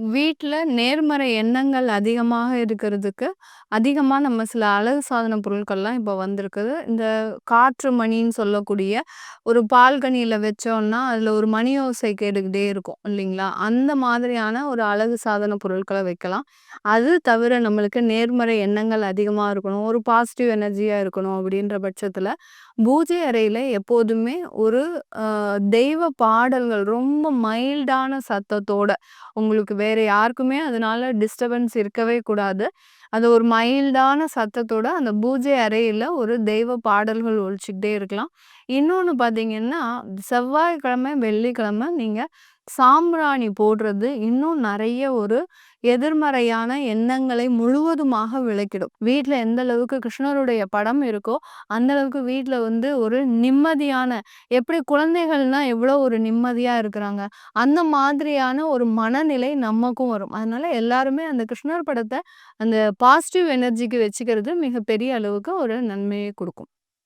வீட்ல நேர்மறை எண்ணங்கள் அதிகமாக இருக்கிறதுக்கு, அதிகமா நம்ம சில அழகு சாதன பொருட்கள்லாம் இப்ப வந்திருக்குது. இந்த காற்று மணின்னு சொல்லக்கூடிய ஒரு பால்கனியில வச்சோம்னா, அதுல ஒரு மணி ஓசை கேட்டுக்கிட்டே இருக்கும் இல்லைங்களா? அந்த மாதிரியான ஒரு அழகு சாதன பொருட்கள வைக்கலாம். அது தவிர நம்மளுக்கு நேர்மறை எண்ணங்கள் அதிகமா இருக்கணும், ஒரு பாசிட்டிவ் எனர்ஜியா இருக்கணும் அப்படின்ற பட்சத்துல, பூஜை அறையில எப்போதுமே ஒரு தெய்வ பாடல்கள் ரொம்ப மைல்டான சத்தத்தோட உங்களுக்கு வேற யாருக்குமே அதனால டிஸ்டர்பன்ஸ் இருக்கவே கூடாது. அது ஒரு மைல்டான சத்தத்தோட அந்த பூஜை அறையில ஒரு தெய்வ பாடல்கள் ஒலிச்சுக்கிட்டே இருக்கலாம். இன்னொன்னு பார்த்தீங்கன்னா, செவ்வாய்க்கிழமை, வெள்ளிக்கிழமை நீங்க சாம்பிராணி போடுறது இன்னும் நெறைய ஒரு எதிர்மறையான எண்ணங்களை முழுவதுமாக விலக்கிடும். வீட்ல எந்த அளவுக்கு கிருஷ்ணருடைய படம் இருக்கோ, அந்த அளவுக்கு வீட்ல வந்து ஒரு நிம்மதியான எப்படி குழந்தைகள்னா எவ்வளோ ஒரு நிம்மதியா இருக்கிறாங்க. அந்த மாதிரியான ஒரு மனநிலை நமக்கும் வரும். அதனால எல்லாருமே அந்த கிருஷ்ணர் படத்த அந்த பாசிட்டிவ் எனர்ஜிக்கு வச்சுக்கிறது மிகப்பெரிய அளவுக்கு ஒரு நன்மையை குடுக்கும்.